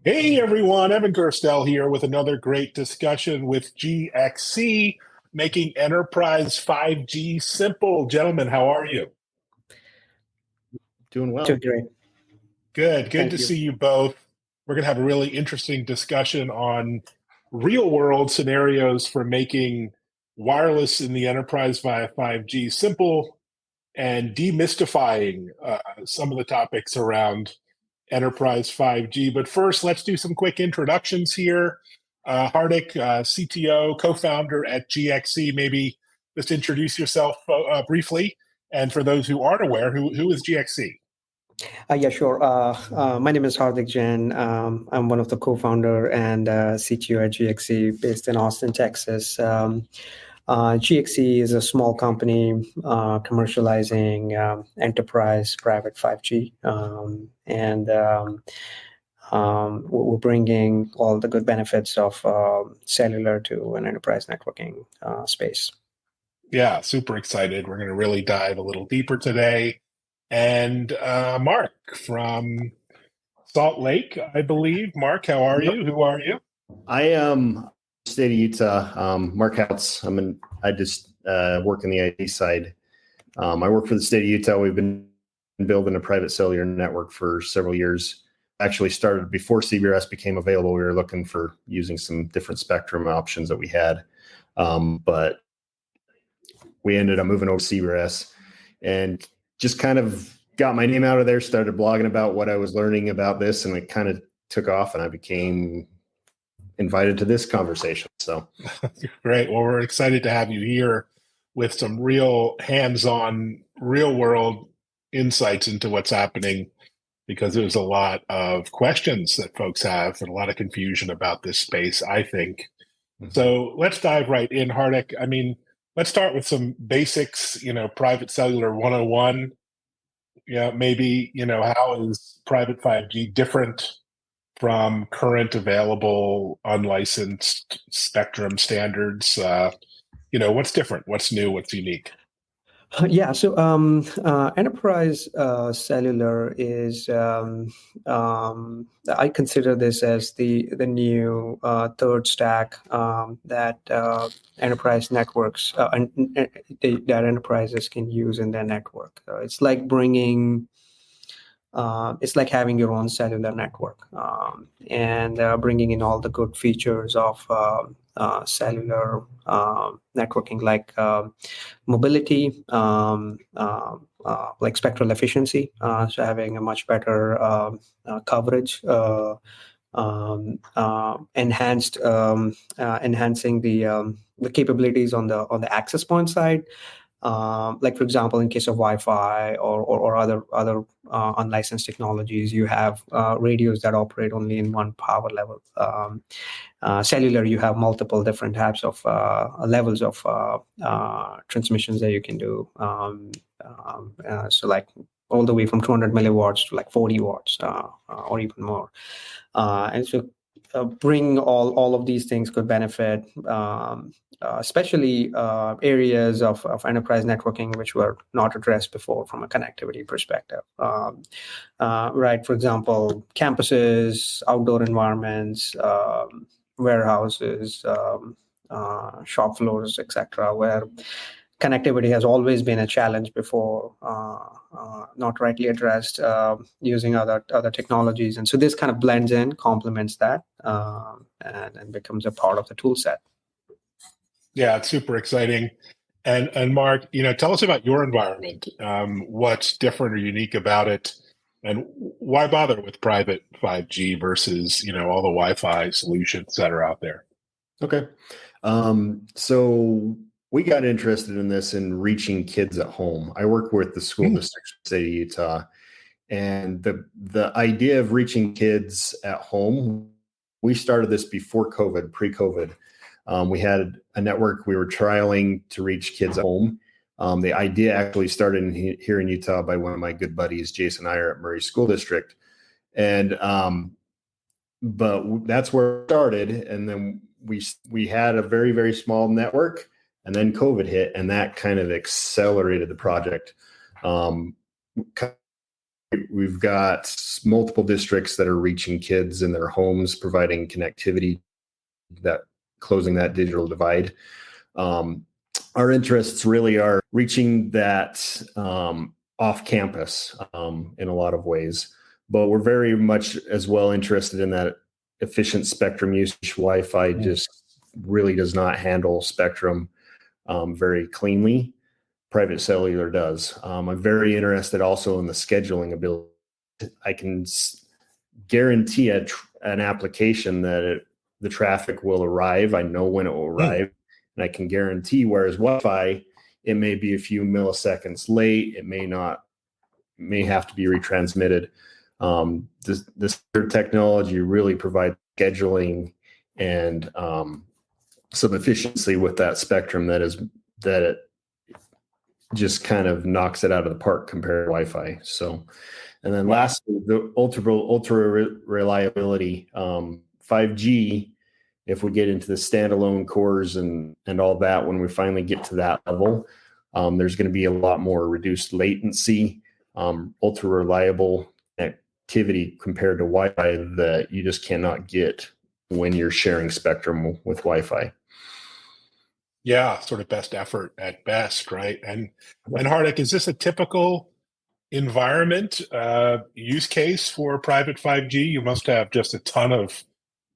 Hey everyone, Evan Gerstel here with another great discussion with GXC, making enterprise 5G simple. Gentlemen, how are you? Doing well. Doing great. Good to Thank you. see you both. We're going to have a really interesting discussion on real world scenarios for making wireless in the enterprise via 5G simple and demystifying some of the topics around enterprise 5G. But first, let's do some quick introductions here. Hardik, CTO, co-founder at GXC, maybe just introduce yourself briefly. And for those who aren't aware, who is GXC? Yeah, sure. My name is Hardik Jain. I'm one of the co-founder and CTO at GXC based in Austin, Texas. GXC is a small company commercializing enterprise private 5G. We're bringing all the good benefits of cellular to an enterprise networking space. Yeah, super excited. We're going to really dive a little deeper today. And Mark from Salt Lake, I believe. Mark, how are you? Who are you? I am state of Utah. Mark Houtz. I just work in the IT side. I work for the state of Utah. We've been building a private cellular network for several years. Actually started before CBRS became available. We were looking for using some different spectrum options that we had. But we ended up moving over to CBRS and just kind of got my name out of there, started blogging about what I was learning about this, and it kind of took off, and I became invited to this conversation. So Great. Well, we're excited to have you here with some real hands-on, real-world insights into what's happening, because there's a lot of questions that folks have and a lot of confusion about this space, I think. So let's dive right in, Hardik. I mean, let's start with some basics, private cellular 101. Yeah, maybe, how is private 5G different from current available unlicensed spectrum standards? What's different? What's new? What's unique? Yeah, so enterprise cellular is I consider this as the new third stack that enterprise networks that enterprises can use in their network. It's like having your own cellular network and bringing in all the good features of cellular networking, like mobility, like spectral efficiency, so having a much better coverage, enhancing the capabilities on the access point side. Like, for example, in case of Wi-Fi or other unlicensed technologies, you have radios that operate only in one power level. Cellular, you have multiple different types of levels of transmissions that you can do. So like all the way from 200 milliwatts to like 40 watts or even more. And so bring all of these things could benefit, especially areas of enterprise networking which were not addressed before from a connectivity perspective. Right, for example, campuses, outdoor environments, warehouses, shop floors, etc., where connectivity has always been a challenge before, not rightly addressed using other technologies. And so this kind of blends in, complements that, and becomes a part of the tool set. Yeah, it's super exciting. And Mark, tell us about your environment. What's different or unique about it? And why bother with private 5G versus, all the Wi-Fi solutions that are out there? Okay. So we got interested in this in reaching kids at home. I work with the school district in the state of Utah, and the idea of reaching kids at home, we started this before COVID, pre-COVID. We had a network we were trialing to reach kids at home. The idea actually started here in Utah by one of my good buddies, Jason Iyer at Murray School District. And but that's where it started. And then we had a very, very small network, and then COVID hit, and that kind of accelerated the project. we've got multiple districts that are reaching kids in their homes, providing connectivity, that closing that digital divide. Our interests really are reaching that off campus in a lot of ways, but we're very much as well interested in that efficient spectrum usage. Wi-Fi just really does not handle spectrum very cleanly. Private cellular does. I'm very interested also in the scheduling ability. I can guarantee an application that the traffic will arrive. I know when it will arrive, and I can guarantee. Whereas Wi-Fi, it may be a few milliseconds late. It may have to be retransmitted. This technology really provides scheduling and some efficiency with that spectrum that it just kind of knocks it out of the park compared to Wi-Fi. So, and then lastly, the ultra reliability, 5G. If we get into the standalone cores and all that, when we finally get to that level, there's going to be a lot more reduced latency, ultra reliable activity compared to Wi-Fi that you just cannot get when you're sharing spectrum with Wi-Fi. Yeah, sort of best effort at best, right? And Hardik, is this a typical environment use case for private 5G? You must have just a ton of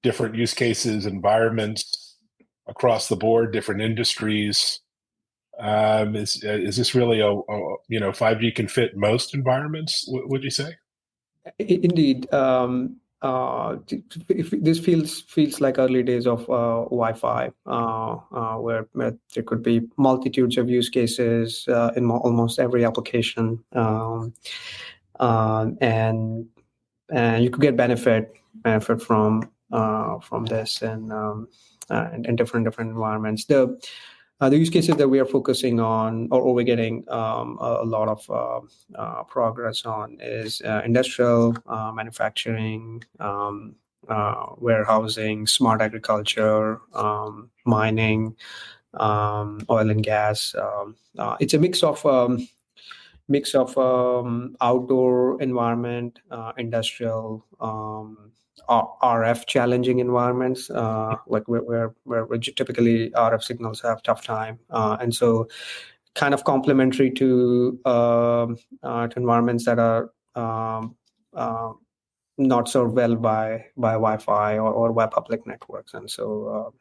different use cases, environments across the board, different industries. Is this really 5G can fit most environments? Would you say? Indeed. This feels like early days of Wi-Fi, where there could be multitudes of use cases in almost every application, and you could get benefit from this in different environments. The use cases that we are focusing on, or we're getting a lot of progress on, is industrial, manufacturing, warehousing, smart agriculture, mining, oil and gas. It's a mix of outdoor environment, industrial, RF challenging environments, like where typically RF signals have tough time, and so kind of complementary to environments that are not served well by Wi-Fi or by public networks, and so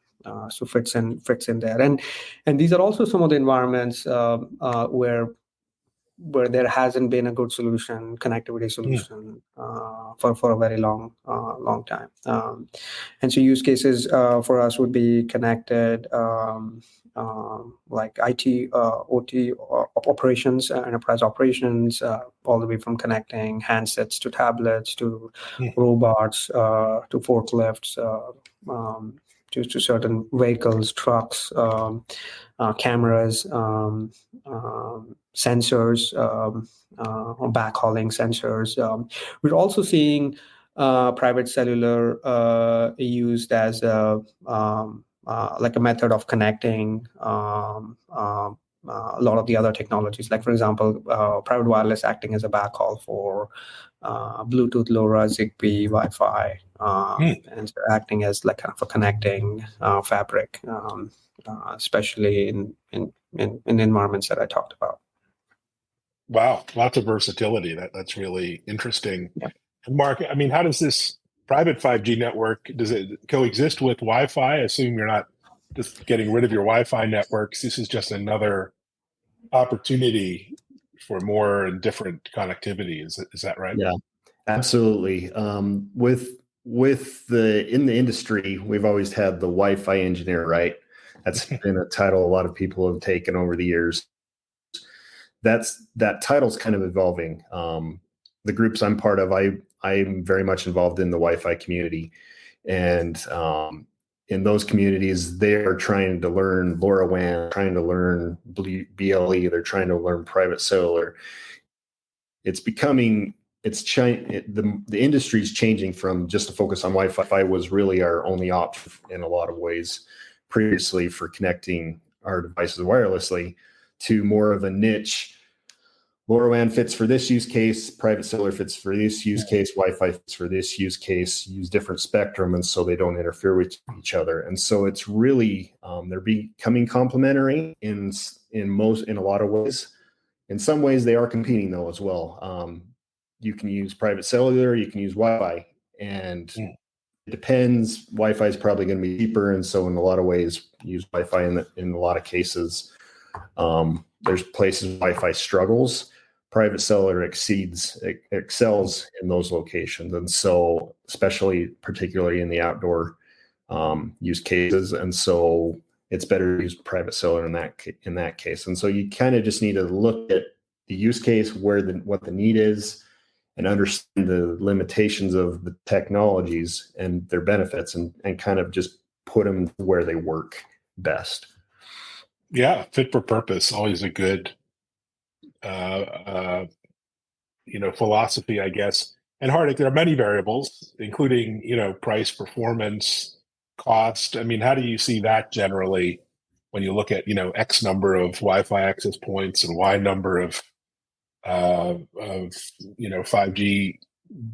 fits in there. And these are also some of the environments where there hasn't been a good connectivity solution for a very long time. And so use cases for us would be connected, like IT, OT operations, enterprise operations, all the way from connecting handsets to tablets to robots to forklifts, to certain vehicles, trucks, cameras, sensors, backhauling sensors. We're also seeing private cellular used as like a method of connecting a lot of the other technologies. Like, for example, private wireless acting as a backhaul for Bluetooth, LoRa, Zigbee, Wi-Fi, and so acting as like kind of a connecting fabric, especially in environments that I talked about. Wow, lots of versatility. That's really interesting. Yeah. And Mark, I mean, how does this private 5G network, does it coexist with Wi-Fi? I assume you're not just getting rid of your Wi-Fi networks. This is just another opportunity for more and different connectivity. Is that right? Yeah, absolutely. With in the industry, we've always had the Wi-Fi engineer, right? That's been a title a lot of people have taken over the years. That title's kind of evolving. The groups I'm part of, I'm very much involved in the Wi-Fi community, and in those communities, they are trying to learn LoRaWAN, trying to learn BLE, they're trying to learn private cellular. The industry's changing from just a focus on Wi-Fi. Wi-Fi was really our only option in a lot of ways previously for connecting our devices wirelessly, to more of a niche. LoRaWAN fits for this use case, private cellular fits for this use case, Wi-Fi fits for this use case, use different spectrum, and so they don't interfere with each other. And so it's really they're becoming complementary in a lot of ways. In some ways, they are competing though as well. You can use private cellular, you can use Wi-Fi, and it depends. Wi-Fi is probably going to be cheaper, and so in a lot of ways, use Wi-Fi in a lot of cases. There's places Wi-Fi struggles. Private cellular excels in those locations, and so particularly in the outdoor use cases, and so it's better to use private cellular in that case. And so you kind of just need to look at the use case, what the need is, and understand the limitations of the technologies and their benefits, and kind of just put them where they work best. Yeah, fit for purpose, always a good philosophy, I guess. And Hardik, there are many variables, including, price, performance, cost. I mean, how do you see that generally when you look at, X number of Wi-Fi access points and Y number of 5G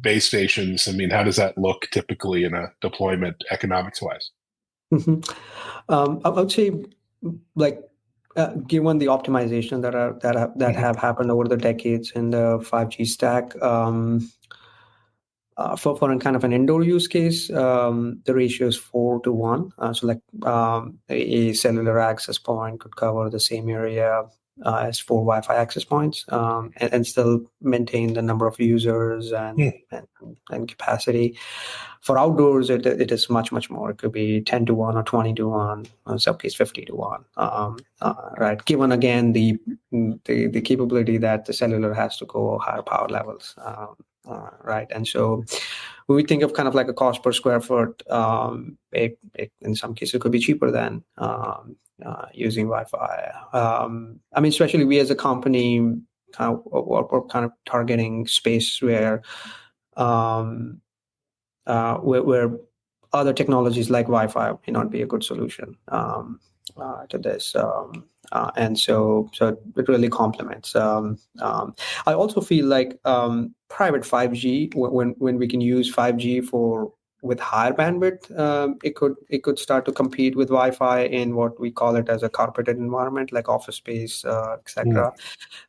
base stations? I mean, how does that look typically in a deployment economics wise? I would say, given the optimization that have happened over the decades in the 5G stack, for a kind of an indoor use case, the ratio is 4:1. A cellular access point could cover the same area as 4 Wi-Fi access points, and still maintain the number of users and capacity. For outdoors, it is much, much more. It could be 10:1 or 20:1, in some case 50:1. Right. Given again the capability that the cellular has to go higher power levels. Right. And so when we think of kind of like a cost per square foot, in some cases it could be cheaper than using Wi-Fi. I mean, especially we as a company we're kind of targeting space where other technologies like Wi-Fi may not be a good solution to this. And so it really complements. I also feel like private 5G, when we can use 5G with higher bandwidth, it could start to compete with Wi-Fi in what we call it as a carpeted environment, like office space, etc.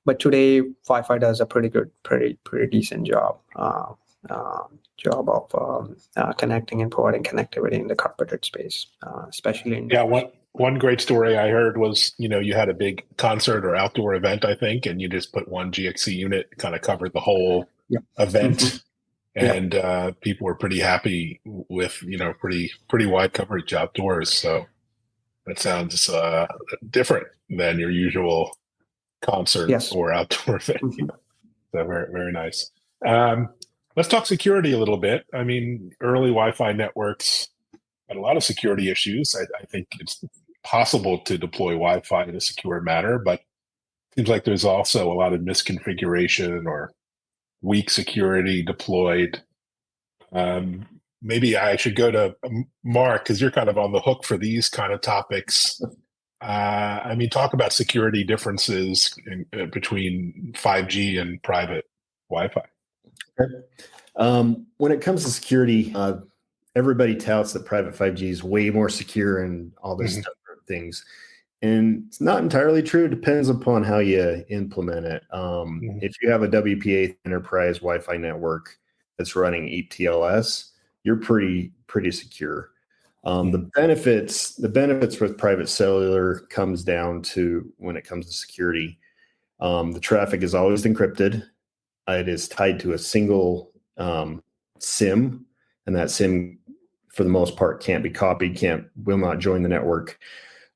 But today, Wi-Fi does a pretty decent job of connecting and providing connectivity in the carpeted space, especially in one great story I heard was, you had a big concert or outdoor event, I think, and you just put one GXC unit, kind of covered the whole event, and people were pretty happy with, pretty wide coverage outdoors. So that sounds different than your usual concert or outdoor event. So very, very nice. Let's talk security a little bit. I mean, early Wi-Fi networks had a lot of security issues. I think it's possible to deploy Wi-Fi in a secure manner, but it seems like there's also a lot of misconfiguration or weak security deployed. Maybe I should go to Mark, because you're kind of on the hook for these kind of topics. I mean, talk about security differences between 5G and private Wi-Fi. When it comes to security, everybody touts that private 5G is way more secure and all this different things. And it's not entirely true. It depends upon how you implement it. If you have a WPA enterprise Wi-Fi network that's running 8TLS, you're pretty secure. The benefits with private cellular comes down to, when it comes to security, the traffic is always encrypted. It is tied to a single SIM, and that SIM, for the most part, can't be copied, will not join the network.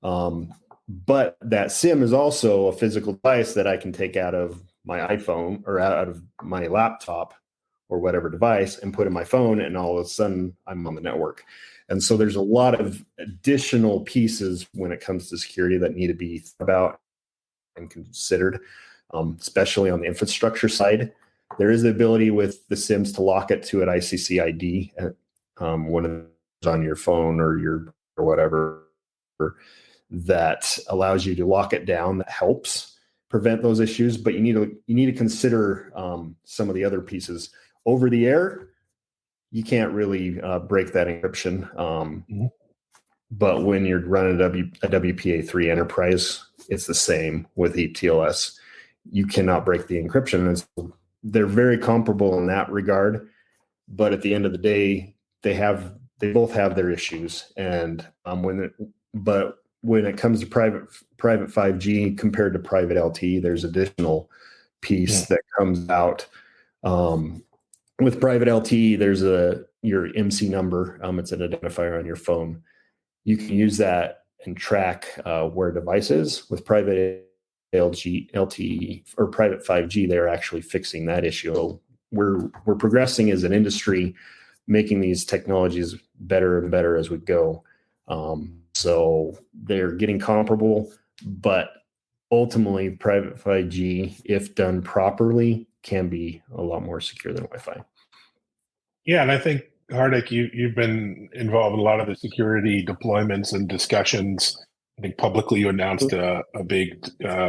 But that SIM is also a physical device that I can take out of my iPhone or out of my laptop or whatever device and put in my phone, and all of a sudden I'm on the network. And so there's a lot of additional pieces when it comes to security that need to be thought about and considered, especially on the infrastructure side. There is the ability with the SIMs to lock it to an ICC ID when it's on your phone or whatever, that allows you to lock it down. That helps. prevent those issues, but you need to consider some of the other pieces. Over the air, you can't really break that encryption. But when you're running a WPA3 enterprise, it's the same with ETLS. You cannot break the encryption. And so they're very comparable in that regard. But at the end of the day, they both have their issues. And when it comes to private 5G compared to private LTE, there's additional piece that comes out. With private LTE, there's your MC number. It's an identifier on your phone. You can use that and track where a device is. With private LTE or private 5G, they're actually fixing that issue. So we're progressing as an industry, making these technologies better and better as we go. So they're getting comparable, but ultimately private 5G, if done properly, can be a lot more secure than Wi-Fi. Yeah, and I think, Hardik, you've been involved in a lot of the security deployments and discussions. I think publicly you announced a big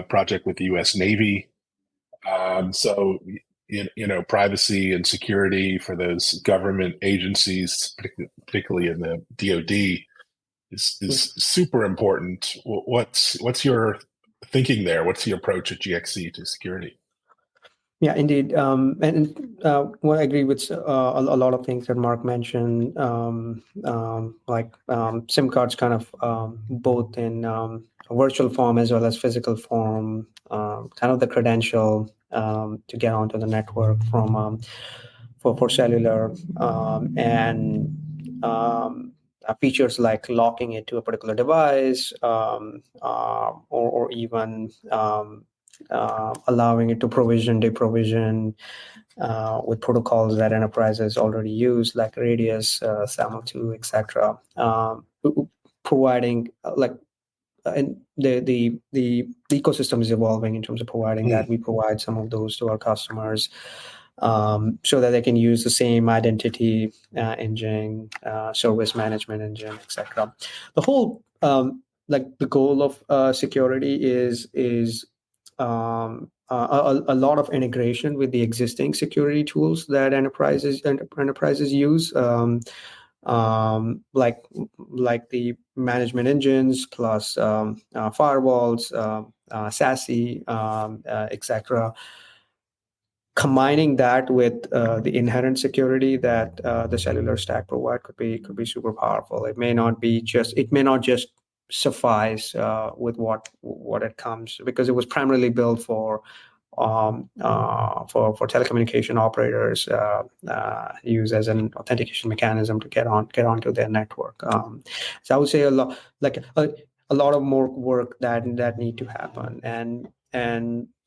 project with the U.S. Navy. So, privacy and security for those government agencies, particularly in the DoD, is super important. What's your thinking there? What's your approach at GXC to security? Yeah, indeed. Well, I agree with a lot of things that Mark mentioned, like SIM cards kind of both in virtual form as well as physical form, kind of the credential to get onto the network for cellular, and features like locking it to a particular device, or even allowing it to deprovision with protocols that enterprises already use, like Radius, SAML2, etc. Providing and the ecosystem is evolving in terms of providing that. We provide some of those to our customers, so that they can use the same identity engine, service management engine, etc. The whole the goal of security is a lot of integration with the existing security tools that enterprises use, like the management engines plus firewalls, sassy, etc. Combining that with the inherent security that the cellular stack provide could be super powerful. It may not just suffice with what it comes, because it was primarily built for telecommunication operators use as an authentication mechanism to get onto their network. So I would say a lot of more work that need to happen, and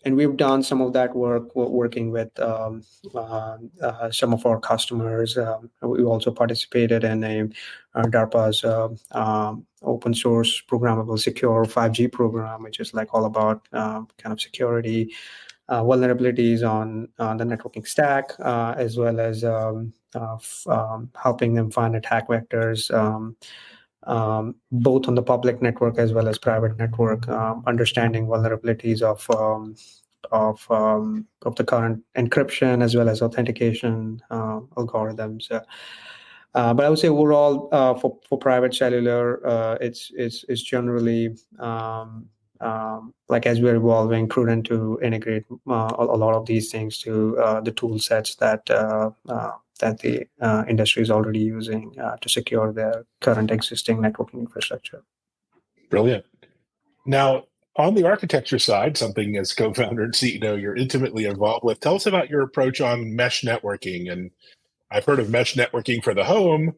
we've done some of that work working with some of our customers. We also participated in DARPA's open source programmable secure 5G program, which is all about kind of security vulnerabilities on the networking stack, as well as helping them find attack vectors, both on the public network as well as private network, understanding vulnerabilities of the current encryption as well as authentication algorithms. But I would say overall, for private cellular, it's generally as we're evolving, prudent to integrate a lot of these things to the tool sets that the industry is already using to secure their current existing networking infrastructure. Brilliant. Now, on the architecture side, something as co-founder and CEO you're intimately involved with, tell us about your approach on mesh networking. And I've heard of mesh networking for the home.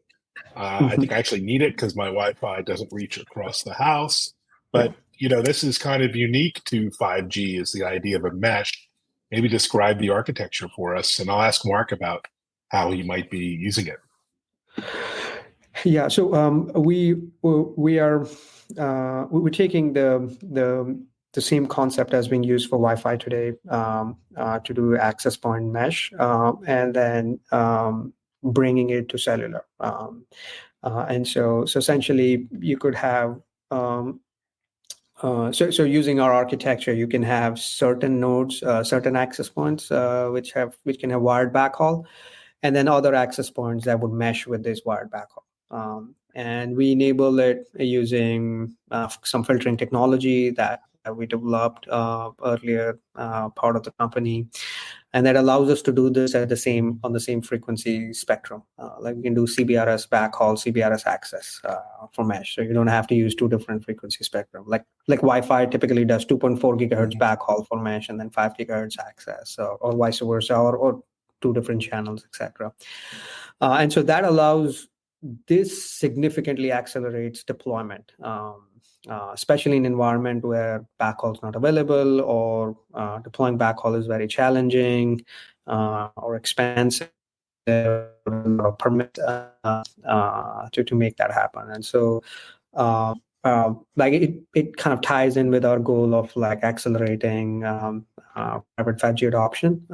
I think I actually need it because my Wi-Fi doesn't reach across the house. But this is kind of unique to 5G, is the idea of a mesh. Maybe describe the architecture for us, and I'll ask Mark about how he might be using it. Yeah, so we're taking the same concept as being used for Wi-Fi today to do access point mesh, and then bringing it to cellular. And so essentially, you could have So using our architecture, you can have certain nodes, certain access points, which can have wired backhaul, and then other access points that would mesh with this wired backhaul. And we enable it using some filtering technology that we developed earlier, part of the company, and that allows us to do this on the same frequency spectrum. Like we can do CBRS backhaul, CBRS access for mesh, so you don't have to use two different frequency spectrum. Like Wi-Fi typically does 2.4 gigahertz backhaul for mesh and then 5 gigahertz access, or vice versa, or two different channels, etc. And so that allows this significantly accelerates deployment, especially in an environment where backhaul is not available, or deploying backhaul is very challenging or expensive, or permit to make that happen. And so like it kind of ties in with our goal of like accelerating private 5G adoption,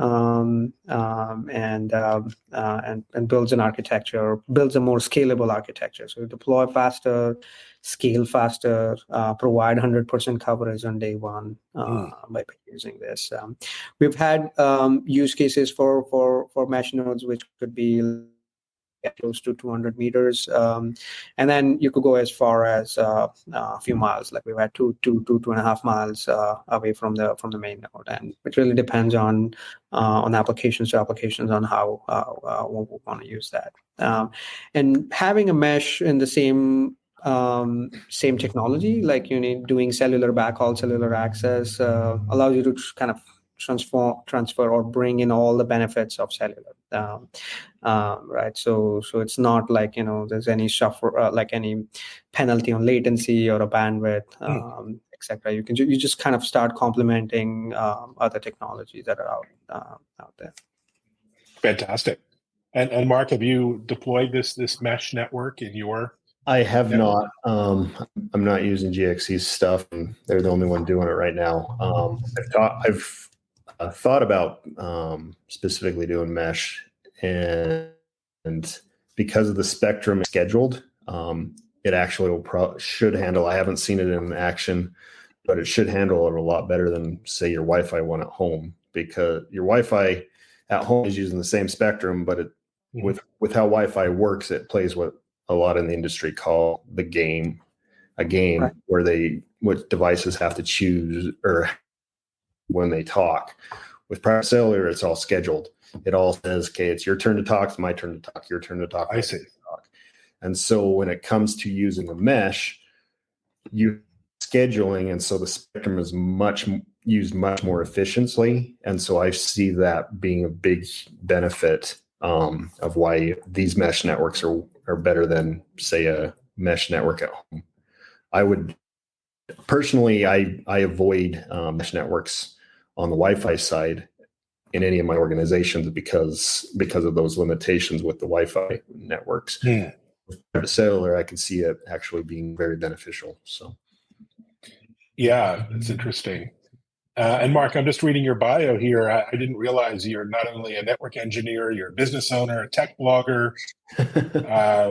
and builds an architecture, builds a more scalable architecture. So deploy faster, scale faster, provide 100% coverage on day one by using this. We've had use cases for mesh nodes, which could be close to 200 meters, and then you could go as far as a few miles. Like we've had two and a half miles away from the main node, and it really depends on applications to applications on how we want to use that. And having a mesh in the same technology, like doing cellular backhaul, cellular access, allows you to kind of transfer or bring in all the benefits of cellular. Right. So it's not like, there's any suffer, like any penalty on latency or a bandwidth, etc. You just kind of start complementing other technologies that are out there. Fantastic. And Mark, have you deployed this mesh network in your? I have not. I'm not using GXC's stuff, and they're the only one doing it right now. I've thought about specifically doing mesh, and because of the spectrum scheduled, it actually should handle. I haven't seen it in action, but it should handle it a lot better than, say, your Wi-Fi one at home, because your Wi-Fi at home is using the same spectrum, but with how Wi-Fi works, it plays what a lot in the industry call a game, right, where what devices have to choose or when they talk. With private cellular, it's all scheduled. It all says, okay, it's your turn to talk, it's my turn to talk, your turn to talk. I see. And so when it comes to using a mesh, you scheduling, and so the spectrum is used much more efficiently. And so I see that being a big benefit of why these mesh networks are better than, say, a mesh network at home. I would personally, I avoid mesh networks on the Wi-Fi side in any of my organizations because of those limitations with the Wi-Fi networks. With private cellular, I can see it actually being very beneficial. So, yeah, it's interesting. And Mark, I'm just reading your bio here. I didn't realize you're not only a network engineer, you're a business owner, a tech blogger.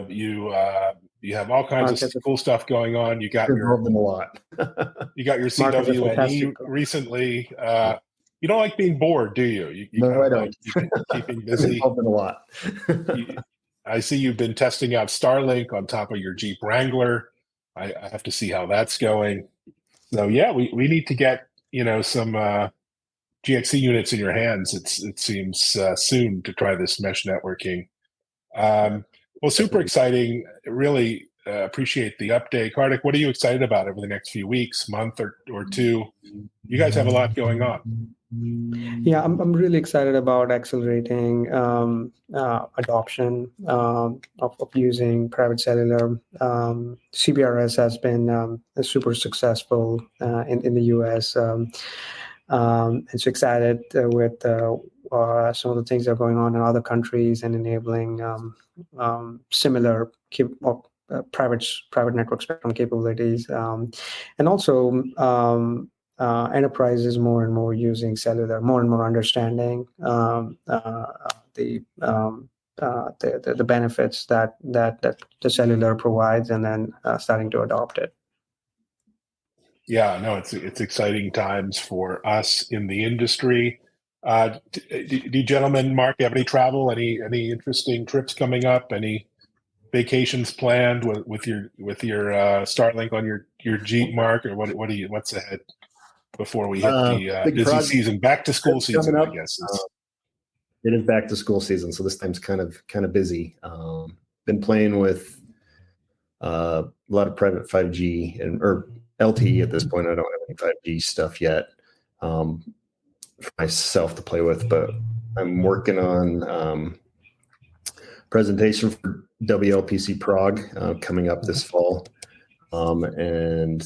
You have all kinds of cool stuff going on. You got your a lot. You got your CWNE recently. You don't like being bored, do you? No, I don't. You've been keeping busy. Helping a lot. I see you've been testing out Starlink on top of your Jeep Wrangler. I have to see how that's going. So yeah, we need to get some GXC units in your hands. It seems soon to try this mesh networking. Well, super exciting. Really appreciate the update. Kartik, what are you excited about over the next few weeks, month or two? You guys have a lot going on. Yeah, I'm really excited about accelerating adoption of using private cellular. CBRS has been super successful in the US. And so excited with some of the things that are going on in other countries and enabling similar private network spectrum capabilities, and also enterprises more and more using cellular, more and more understanding the benefits that the cellular provides, and then starting to adopt it. Yeah, no, it's exciting times for us in the industry. Do you gentlemen, Mark, have any travel, any interesting trips coming up? Any vacations planned with your Starlink on your Jeep, Mark, or what's ahead before we hit the Big busy project season, back to school coming season, I up. guess. Is It is back to school season, so this time's kind of busy. Been playing with a lot of private 5G or LTE at this point. I don't have any 5G stuff yet for myself to play with, but I'm working on presentation for WLPC Prague coming up this fall, and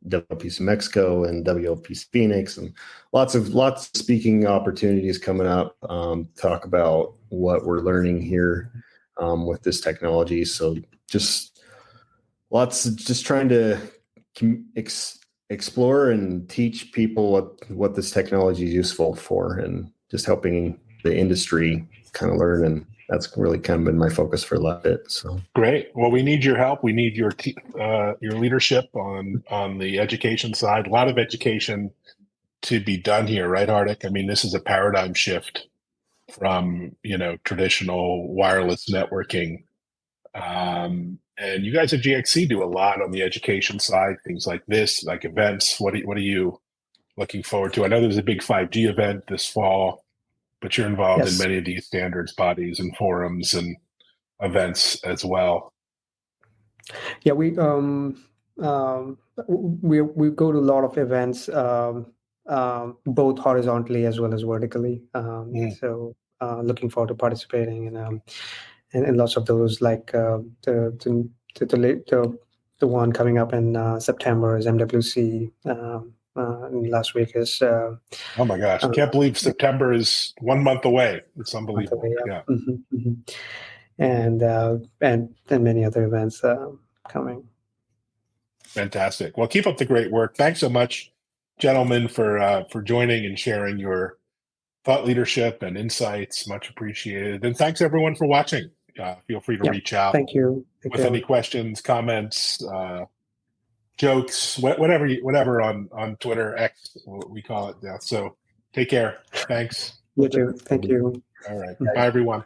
WLPC Mexico and WLPC Phoenix, and lots of speaking opportunities coming up. Talk about what we're learning here with this technology. So just trying to explore and teach people what this technology is useful for, and just helping the industry kind of learn. And that's really kind of been my focus for a little bit. So great. Well, we need your help. We need your leadership on the education side. A lot of education to be done here, right, Hardik? I mean, this is a paradigm shift from traditional wireless networking. And you guys at GXC do a lot on the education side, things like this, like events. What are you looking forward to? I know there's a big 5G event this fall, but you're involved in many of these standards bodies and forums and events as well. Yeah, we go to a lot of events, both horizontally as well as vertically. So looking forward to participating in lots of those. Like the one coming up in September is MWC. Last week is. Oh my gosh! Can't believe September is 1 month away. It's unbelievable. Away, yeah. Mm-hmm. And many other events coming. Fantastic. Well, keep up the great work. Thanks so much, gentlemen, for joining and sharing your thought leadership and insights. Much appreciated. And thanks everyone for watching. Feel free to reach out. Thank you. With any questions, comments, jokes, whatever on Twitter, X, we call it now. So take care. Thanks. You too. Thank you. All right. Bye, everyone.